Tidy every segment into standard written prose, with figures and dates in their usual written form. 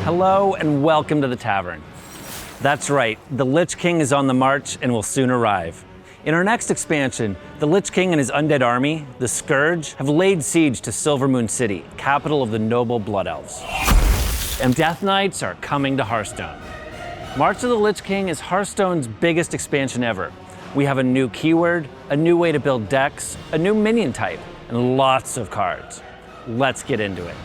Hello and welcome to the tavern. That's right, the Lich King is on the march and will soon arrive. In our next expansion, the Lich King and his undead army, the Scourge, have laid siege to Silvermoon City, capital of the noble Blood Elves. And Death Knights are coming to Hearthstone. March of the Lich King is Hearthstone's biggest expansion ever. We have a new keyword, a new way to build decks, a new minion type, and lots of cards. Let's get into it.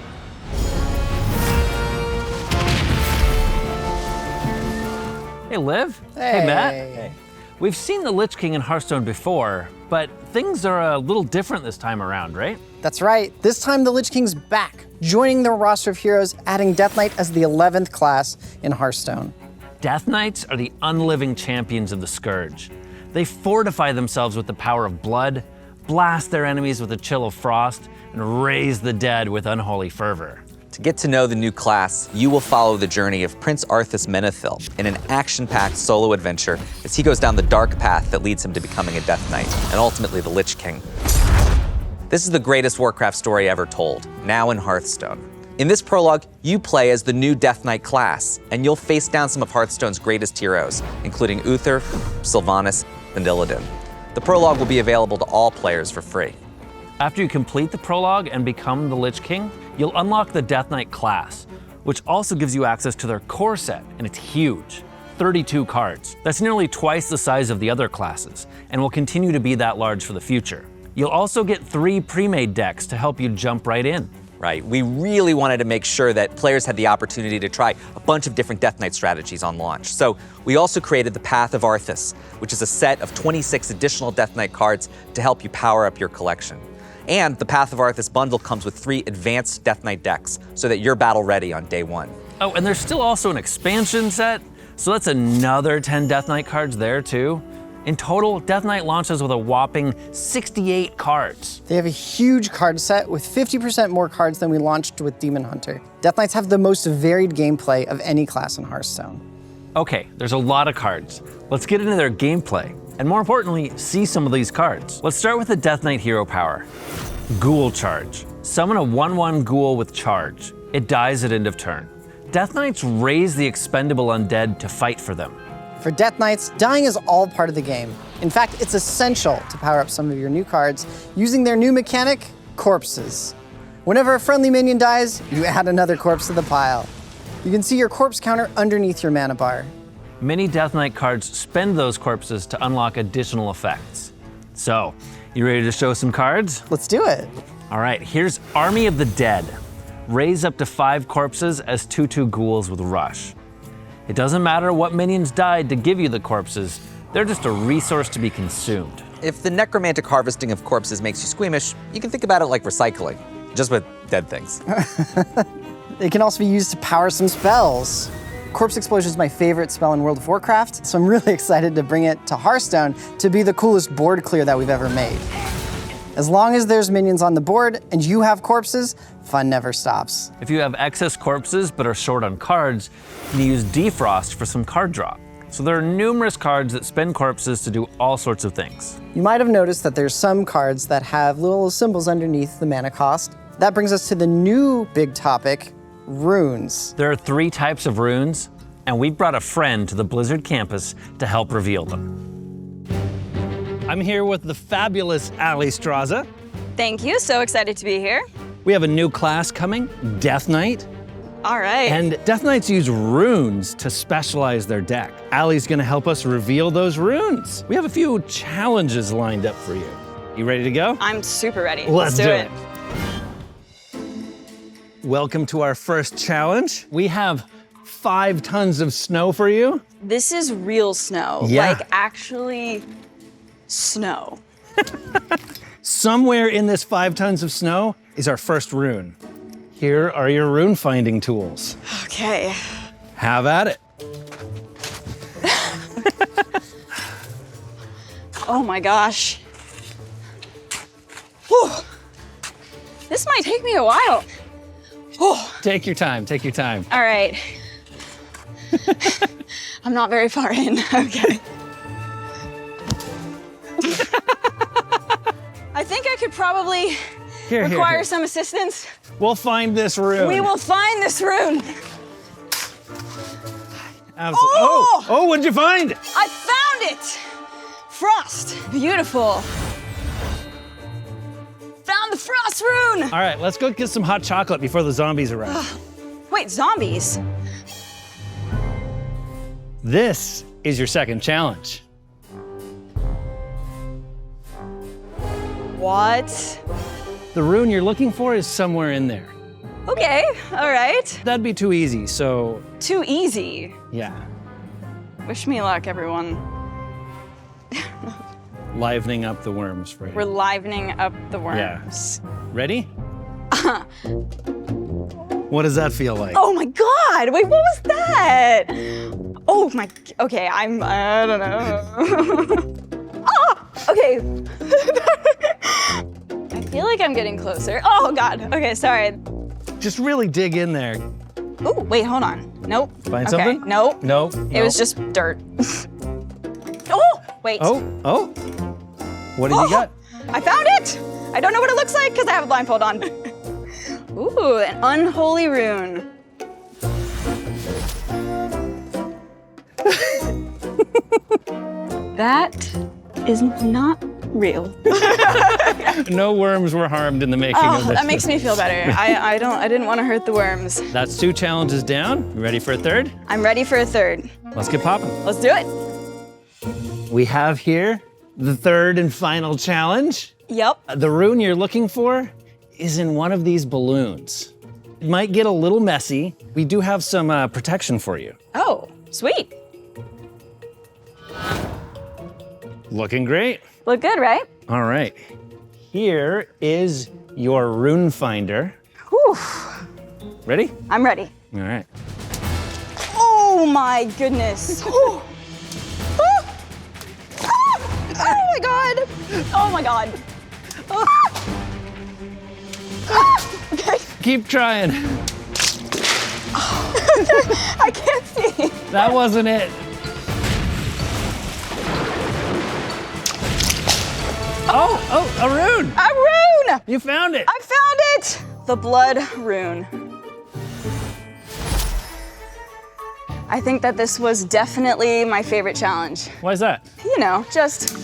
Hey, Liv. Hey, Matt. Hey. We've seen the Lich King in Hearthstone before, but things are a little different this time around, right? That's right. This time the Lich King's back, joining the roster of heroes, adding Death Knight as the 11th class in Hearthstone. Death Knights are the unliving champions of the Scourge. They fortify themselves with the power of blood, blast their enemies with the chill of frost, and raise the dead with unholy fervor. To get to know the new class, you will follow the journey of Prince Arthas Menethil in an action-packed solo adventure as he goes down the dark path that leads him to becoming a Death Knight, and ultimately the Lich King. This is the greatest Warcraft story ever told, now in Hearthstone. In this prologue, you play as the new Death Knight class, and you'll face down some of Hearthstone's greatest heroes, including Uther, Sylvanas, and Illidan. The prologue will be available to all players for free. After you complete the prologue and become the Lich King, you'll unlock the Death Knight class, which also gives you access to their core set, and it's huge, 32 cards. That's nearly twice the size of the other classes, and will continue to be that large for the future. You'll also get 3 pre-made decks to help you jump right in. Right, we really wanted to make sure that players had the opportunity to try a bunch of different Death Knight strategies on launch. So we also created the Path of Arthas, which is a set of 26 additional Death Knight cards to help you power up your collection. And the Path of Arthas bundle comes with 3 advanced Death Knight decks so that you're battle ready on day 1. Oh, and there's still also an expansion set, so that's another 10 Death Knight cards there too. In total, Death Knight launches with a whopping 68 cards. They have a huge card set with 50% more cards than we launched with Demon Hunter. Death Knights have the most varied gameplay of any class in Hearthstone. Okay, there's a lot of cards. Let's get into their gameplay, and more importantly, see some of these cards. Let's start with the Death Knight hero power. Ghoul Charge. Summon a 1/1 ghoul with charge. It dies at end of turn. Death Knights raise the expendable undead to fight for them. For Death Knights, dying is all part of the game. In fact, it's essential to power up some of your new cards using their new mechanic, corpses. Whenever a friendly minion dies, you add another corpse to the pile. You can see your corpse counter underneath your mana bar. Many Death Knight cards spend those corpses to unlock additional effects. So, you ready to show some cards? Let's do it. All right, here's Army of the Dead. Raise up to 5 corpses as 2/2 ghouls with rush. It doesn't matter what minions died to give you the corpses, they're just a resource to be consumed. If the necromantic harvesting of corpses makes you squeamish, you can think about it like recycling, just with dead things. It can also be used to power some spells. Corpse Explosion is my favorite spell in World of Warcraft, so I'm really excited to bring it to Hearthstone to be the coolest board clear that we've ever made. As long as there's minions on the board and you have corpses, fun never stops. If you have excess corpses but are short on cards, you can use Defrost for some card draw. So there are numerous cards that spend corpses to do all sorts of things. You might have noticed that there's some cards that have little symbols underneath the mana cost. That brings us to the new big topic, runes. There are 3 types of runes, and we brought a friend to the Blizzard campus to help reveal them. I'm here with the fabulous Alliestraszy. Thank you, so excited to be here. We have a new class coming, Death Knight. All right. And Death Knights use runes to specialize their deck. Allie's gonna help us reveal those runes. We have a few challenges lined up for you. You ready to go? I'm super ready. Let's do it. Welcome to our first challenge. We have 5 tons of snow for you. This is real snow. Yeah. Like actually snow. Somewhere in this 5 tons of snow is our first rune. Here are your rune finding tools. Okay. Have at it. Oh my gosh. Whew. This might take me a while. Whew. Take your time, take your time. All right. I'm not very far in, okay. I think I could probably require some assistance. We'll find this rune. We will find this rune. Absolutely. Oh, what'd you find? I found it! Frost. Beautiful. Found the frost rune! All right, let's go get some hot chocolate before the zombies arrive. Wait, zombies? This is your second challenge. What? The rune you're looking for is somewhere in there. Okay, all right. That'd be too easy, so Too easy. yeah. Wish me luck, everyone. Livening up the worms for you. We're livening up the worms. Ready? What does that feel like? Oh my God, wait, what was that? Oh my, okay, I don't know. Oh, okay. I feel like I'm getting closer. Oh God, okay, sorry. Just really dig in there. Oh, wait, hold on. Nope. Find Okay, something? nope. No. It was just dirt. Oh, wait. Oh. What did you got? I found it! I don't know what it looks like because I have a blindfold on. Ooh, an unholy rune. That is not real. No worms were harmed in the making of Oh, this. that makes me feel better. I didn't want to hurt the worms. That's 2 challenges down. You ready for a third? I'm ready for a third. Let's get popping. Let's do it. We have here the third and final challenge. Yep. The rune you're looking for is in one of these balloons. It might get a little messy. We do have some protection for you. Oh, sweet. Looking great. Look good, right? All right. Here is your rune finder. Whew. Ready? I'm ready. All right. Oh my goodness. Oh. Oh. Oh my God. Oh my God. Oh. Ah. Okay. Keep trying. I can't see. That wasn't it. Oh, a rune. A rune. You found it. I found it. The blood rune. I think that this was definitely my favorite challenge. Why is that? You know, just.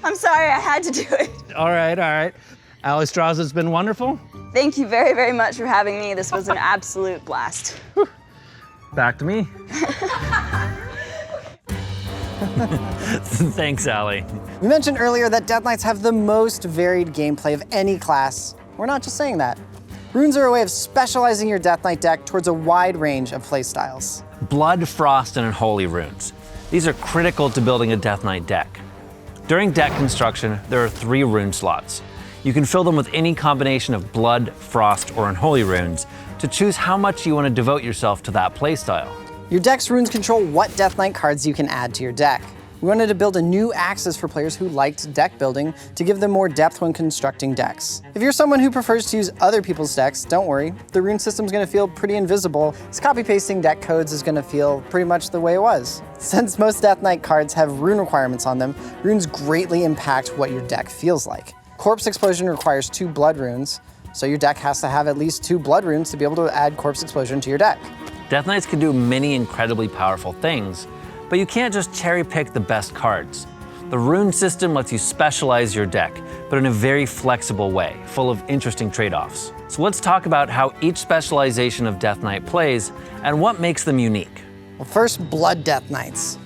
I'm sorry, I had to do it. All right. Alliestraszy, it's been wonderful. Thank you very, very much for having me. This was an absolute blast. Back to me. Thanks, Allie. We mentioned earlier that Death Knights have the most varied gameplay of any class. We're not just saying that. Runes are a way of specializing your Death Knight deck towards a wide range of playstyles. Blood, Frost, and Unholy runes. These are critical to building a Death Knight deck. During deck construction, there are 3 rune slots. You can fill them with any combination of Blood, Frost, or Unholy runes to choose how much you want to devote yourself to that playstyle. Your deck's runes control what Death Knight cards you can add to your deck. We wanted to build a new axis for players who liked deck building to give them more depth when constructing decks. If you're someone who prefers to use other people's decks, don't worry. The rune system's gonna feel pretty invisible, so copy-pasting deck codes is gonna feel pretty much the way it was. Since most Death Knight cards have rune requirements on them, runes greatly impact what your deck feels like. Corpse Explosion requires 2 blood runes, so your deck has to have at least 2 blood runes to be able to add Corpse Explosion to your deck. Death Knights can do many incredibly powerful things, but you can't just cherry pick the best cards. The rune system lets you specialize your deck, but in a very flexible way, full of interesting trade-offs. So let's talk about how each specialization of Death Knight plays and what makes them unique. Well, first, Blood Death Knights.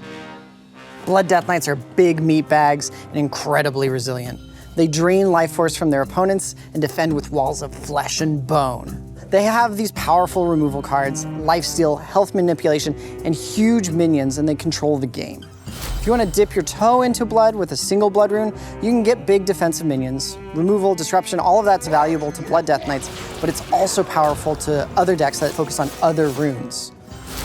Blood Death Knights are big meat bags and incredibly resilient. They drain life force from their opponents and defend with walls of flesh and bone. They have these powerful removal cards, lifesteal, health manipulation, and huge minions, and they control the game. If you want to dip your toe into blood with a single blood rune, you can get big defensive minions. Removal, disruption, all of that's valuable to Blood Death Knights, but it's also powerful to other decks that focus on other runes.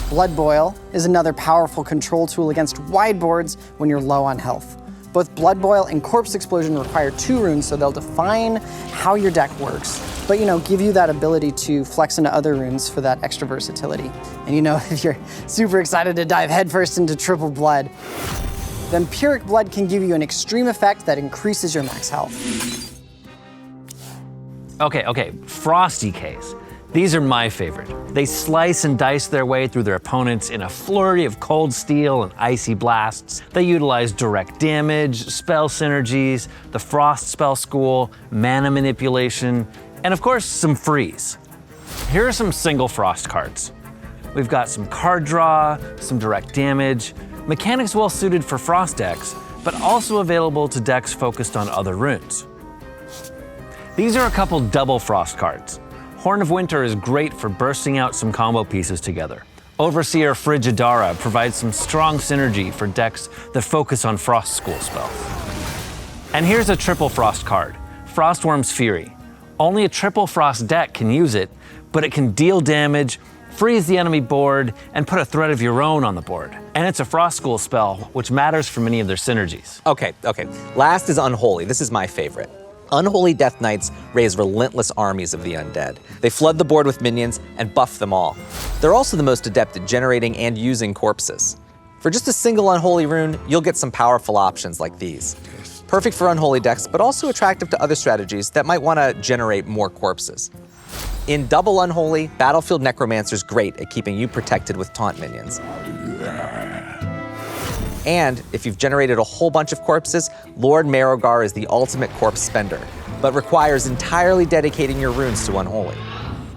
Blood Boil is another powerful control tool against wide boards when you're low on health. Both Blood Boil and Corpse Explosion require 2 runes, so they'll define how your deck works, but give you that ability to flex into other runes for that extra versatility. And if you're super excited to dive headfirst into triple blood, then Pyrrhic Blood can give you an extreme effect that increases your max health. Okay, Frosty case. These are my favorite. They slice and dice their way through their opponents in a flurry of cold steel and icy blasts. They utilize direct damage, spell synergies, the Frost spell school, mana manipulation, and of course, some freeze. Here are some single Frost cards. We've got some card draw, some direct damage, mechanics well suited for Frost decks, but also available to decks focused on other runes. These are a couple double Frost cards. Horn of Winter is great for bursting out some combo pieces together. Overseer Frigidara provides some strong synergy for decks that focus on Frost School spells. And here's a triple Frost card, Frostworm's Fury. Only a triple Frost deck can use it, but it can deal damage, freeze the enemy board, and put a threat of your own on the board. And it's a Frost School spell, which matters for many of their synergies. Okay. Last is Unholy. This is my favorite. Unholy Death Knights raise relentless armies of the undead. They flood the board with minions and buff them all. They're also the most adept at generating and using corpses. For just a single Unholy rune, you'll get some powerful options like these. Perfect for Unholy decks, but also attractive to other strategies that might want to generate more corpses. In double Unholy, Battlefield Necromancer's great at keeping you protected with taunt minions. And if you've generated a whole bunch of corpses, Lord Marogar is the ultimate corpse spender, but requires entirely dedicating your runes to Unholy.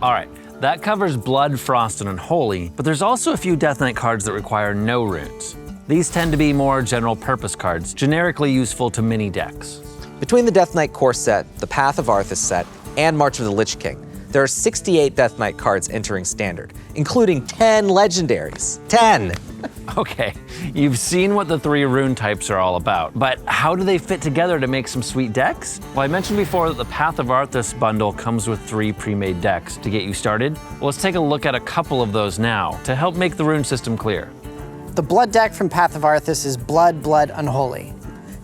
All right, that covers Blood, Frost, and Unholy, but there's also a few Death Knight cards that require no runes. These tend to be more general purpose cards, generically useful to many decks. Between the Death Knight core set, the Path of Arthas set, and March of the Lich King, there are 68 Death Knight cards entering Standard, including 10 legendaries. 10! Okay, you've seen what the 3 rune types are all about, but how do they fit together to make some sweet decks? Well, I mentioned before that the Path of Arthas bundle comes with 3 pre-made decks to get you started. Well, let's take a look at a couple of those now to help make the rune system clear. The blood deck from Path of Arthas is Blood, Blood, Unholy.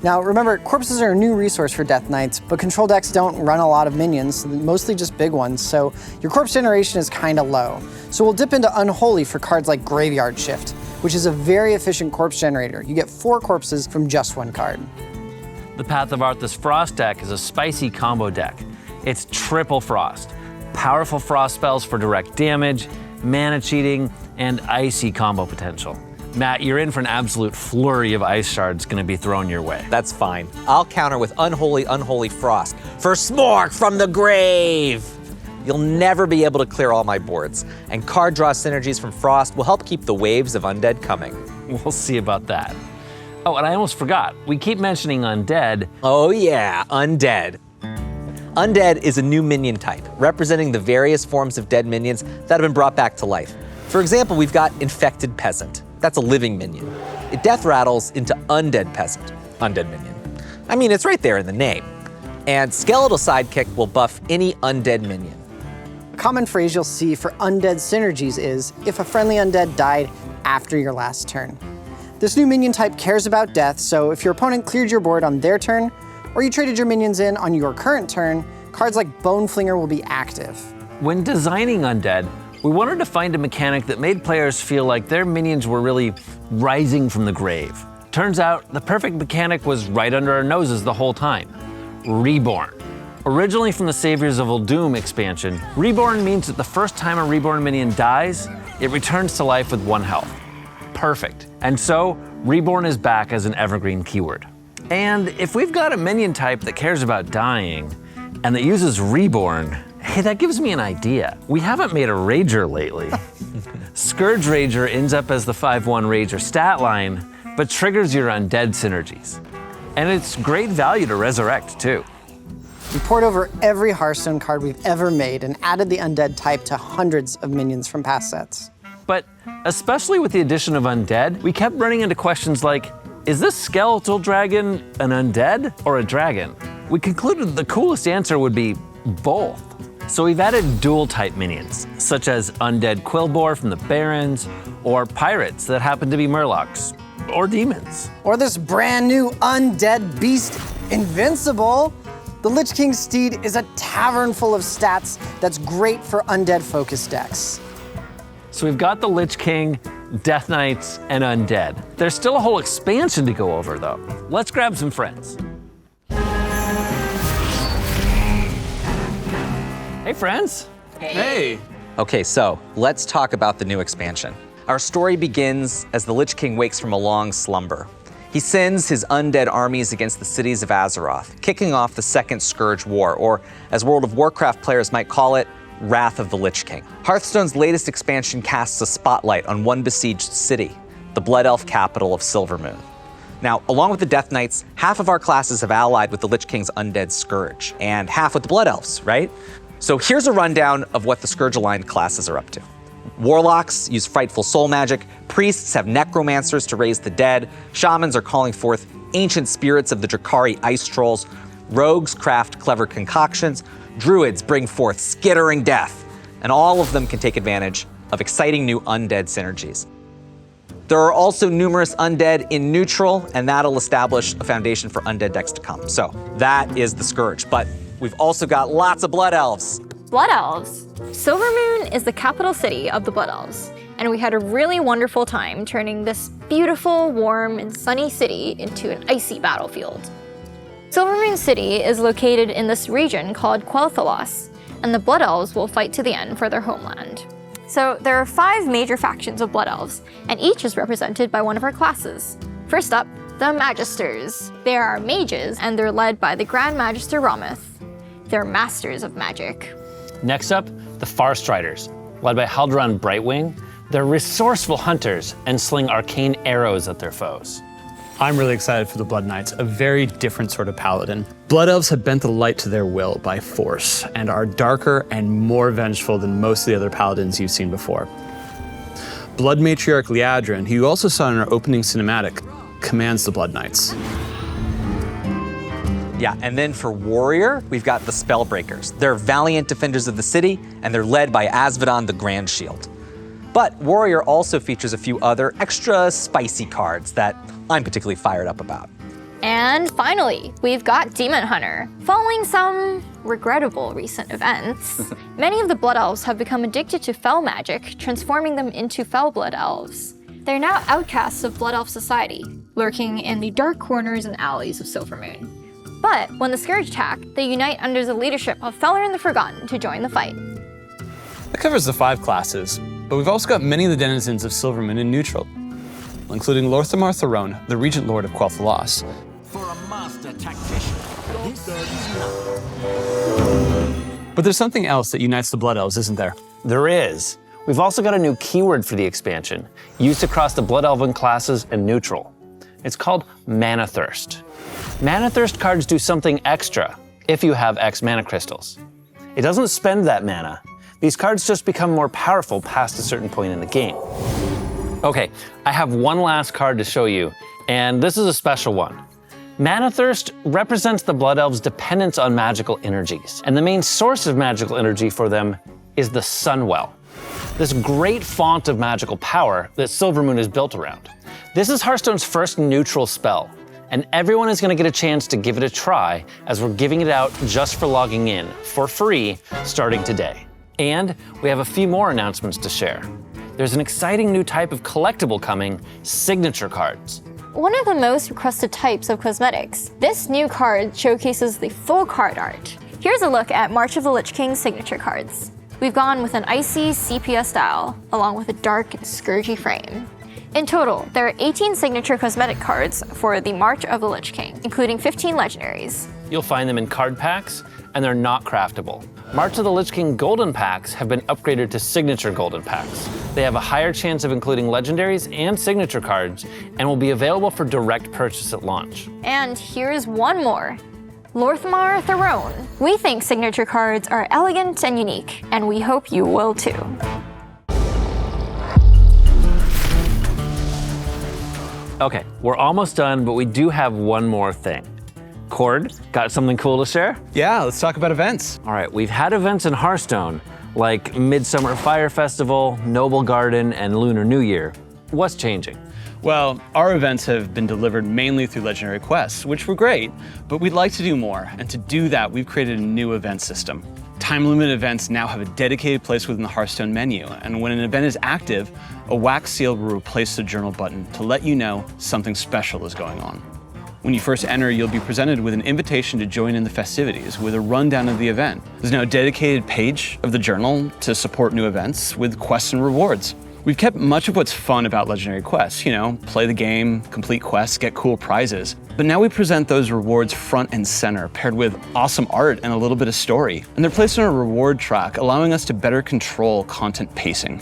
Now remember, corpses are a new resource for Death Knights, but control decks don't run a lot of minions, mostly just big ones, so your corpse generation is kinda low. So we'll dip into Unholy for cards like Graveyard Shift, which is a very efficient corpse generator. You get 4 corpses from just 1 card. The Path of Arthas Frost deck is a spicy combo deck. It's triple Frost. Powerful Frost spells for direct damage, mana cheating, and icy combo potential. Matt, you're in for an absolute flurry of ice shards gonna be thrown your way. That's fine. I'll counter with Unholy Frost for Smork from the grave! You'll never be able to clear all my boards, and card draw synergies from Frost will help keep the waves of undead coming. We'll see about that. Oh, and I almost forgot. We keep mentioning undead. Oh yeah, undead. Undead is a new minion type, representing the various forms of dead minions that have been brought back to life. For example, we've got Infected Peasant. That's a living minion. It death rattles into Undead Peasant, undead minion. I mean, it's right there in the name. And Skeletal Sidekick will buff any undead minion. A common phrase you'll see for undead synergies is, if a friendly undead died after your last turn. This new minion type cares about death, so if your opponent cleared your board on their turn, or you traded your minions in on your current turn, cards like Bone Flinger will be active. When designing undead, we wanted to find a mechanic that made players feel like their minions were really rising from the grave. Turns out, the perfect mechanic was right under our noses the whole time. Reborn. Originally from the Saviors of Uldum expansion, Reborn means that the first time a Reborn minion dies, it returns to life with 1 health. Perfect. And so, Reborn is back as an evergreen keyword. And if we've got a minion type that cares about dying, and that uses Reborn, hey, that gives me an idea. We haven't made a Rager lately. Scourge Rager ends up as the 5/1 Rager stat line, but triggers your undead synergies. And it's great value to resurrect, too. We poured over every Hearthstone card we've ever made and added the undead type to hundreds of minions from past sets. But especially with the addition of undead, we kept running into questions like, is this skeletal dragon an undead or a dragon? We concluded the coolest answer would be both. So we've added dual type minions, such as Undead Quillbore from the Barrens, or pirates that happen to be Murlocs, or demons. Or this brand new undead beast, Invincible. The Lich King Steed is a tavern full of stats that's great for undead focused decks. So we've got the Lich King, Death Knights, and Undead. There's still a whole expansion to go over though. Let's grab some friends. Hey friends. Hey. Okay, so let's talk about the new expansion. Our story begins as the Lich King wakes from a long slumber. He sends his undead armies against the cities of Azeroth, kicking off the Second Scourge War, or as World of Warcraft players might call it, Wrath of the Lich King. Hearthstone's latest expansion casts a spotlight on one besieged city, the Blood Elf capital of Silvermoon. Now, along with the Death Knights, half of our classes have allied with the Lich King's undead Scourge, and half with the Blood Elves, right? So here's a rundown of what the Scourge-aligned classes are up to. Warlocks use frightful soul magic, priests have necromancers to raise the dead, shamans are calling forth ancient spirits of the Drakari ice trolls, rogues craft clever concoctions, druids bring forth skittering death, and all of them can take advantage of exciting new undead synergies. There are also numerous undead in neutral, and that'll establish a foundation for undead decks to come. So that is the Scourge, but we've also got lots of Blood Elves. Blood Elves. Silvermoon is the capital city of the Blood Elves, and we had a really wonderful time turning this beautiful, warm, and sunny city into an icy battlefield. Silvermoon City is located in this region called Quel'Thalas, and the Blood Elves will fight to the end for their homeland. So there are 5 major factions of Blood Elves, and each is represented by one of our classes. First up, the Magisters. They are mages, and they're led by the Grand Magister Rometh. They're masters of magic. Next up, the Farstriders, led by Haldron Brightwing. They're resourceful hunters and sling arcane arrows at their foes. I'm really excited for the Blood Knights, a very different sort of paladin. Blood Elves have bent the light to their will by force and are darker and more vengeful than most of the other paladins you've seen before. Blood Matriarch Liadrin, who you also saw in our opening cinematic, commands the Blood Knights. Yeah, and then for Warrior, we've got the Spellbreakers. They're valiant defenders of the city, and they're led by Asvedon the Grand Shield. But Warrior also features a few other extra spicy cards that I'm particularly fired up about. And finally, we've got Demon Hunter. Following some regrettable recent events, many of the Blood Elves have become addicted to fel magic, transforming them into fel blood elves. They're now outcasts of Blood Elf society, lurking in the dark corners and alleys of Silvermoon. But when the Scourge attack, they unite under the leadership of Felrin the Forgotten to join the fight. That covers the 5 classes, but we've also got many of the denizens of Silvermoon in neutral, including Lothar Throne, the Regent Lord of Quel'Thalas. For a master tactician, this is nothing. But there's something else that unites the Blood Elves, isn't there? There is. We've also got a new keyword for the expansion, used across the Blood Elven classes and neutral. It's called Mana Thirst. Mana Thirst cards do something extra if you have X mana crystals. It doesn't spend that mana. These cards just become more powerful past a certain point in the game. Okay, I have one last card to show you, and this is a special one. Mana Thirst represents the Blood Elves' dependence on magical energies, and the main source of magical energy for them is the Sunwell, this great font of magical power that Silvermoon is built around. This is Hearthstone's first neutral spell, and everyone is going to get a chance to give it a try as we're giving it out just for logging in, for free, starting today. And we have a few more announcements to share. There's an exciting new type of collectible coming, signature cards. One of the most requested types of cosmetics, this new card showcases the full card art. Here's a look at March of the Lich King signature cards. We've gone with an icy sepia style, along with a dark and scourgy frame. In total, there are 18 signature cosmetic cards for the March of the Lich King, including 15 legendaries. You'll find them in card packs, and they're not craftable. March of the Lich King golden packs have been upgraded to signature golden packs. They have a higher chance of including legendaries and signature cards, and will be available for direct purchase at launch. And here's one more. Lothar Throne. We think signature cards are elegant and unique, and we hope you will too. Okay, we're almost done, but we do have one more thing. Cord, got something cool to share? Yeah, let's talk about events. All right, we've had events in Hearthstone, like Midsummer Fire Festival, Noble Garden, and Lunar New Year. What's changing? Well, our events have been delivered mainly through legendary quests, which were great, but we'd like to do more, and to do that, we've created a new event system. Time-limited events now have a dedicated place within the Hearthstone menu, and when an event is active, a wax seal will replace the journal button to let you know something special is going on. When you first enter, you'll be presented with an invitation to join in the festivities with a rundown of the event. There's now a dedicated page of the journal to support new events with quests and rewards. We've kept much of what's fun about Legendary Quests, play the game, complete quests, get cool prizes. But now we present those rewards front and center, paired with awesome art and a little bit of story. And they're placed on a reward track, allowing us to better control content pacing.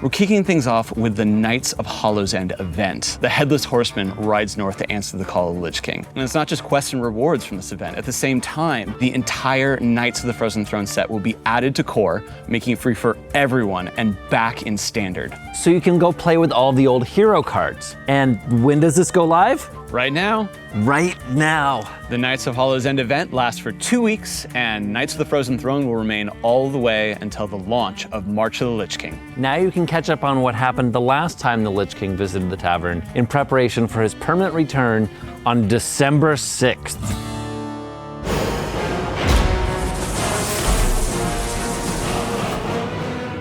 We're kicking things off with the Knights of Hollow's End event. The Headless Horseman rides north to answer the call of the Lich King. And it's not just quests and rewards from this event. At the same time, the entire Knights of the Frozen Throne set will be added to core, making it free for everyone and back in standard. So you can go play with all the old hero cards. And when does this go live? Right now, Right now. the Knights of Hollow's End event lasts for 2 weeks, and Knights of the Frozen Throne will remain all the way until the launch of March of the Lich King. Now you can catch up on what happened the last time the Lich King visited the tavern in preparation for his permanent return on December 6th.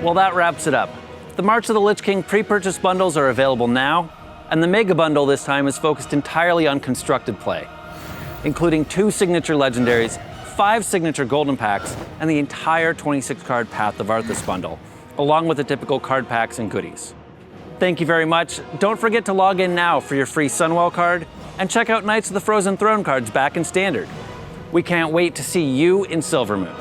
Well, that wraps it up. The March of the Lich King pre-purchase bundles are available now, and the Mega Bundle this time is focused entirely on constructed play, including 2 signature legendaries, 5 signature golden packs, and the entire 26-card Path of Arthas bundle, along with the typical card packs and goodies. Thank you very much. Don't forget to log in now for your free Sunwell card, and check out Knights of the Frozen Throne cards back in Standard. We can't wait to see you in Silvermoon.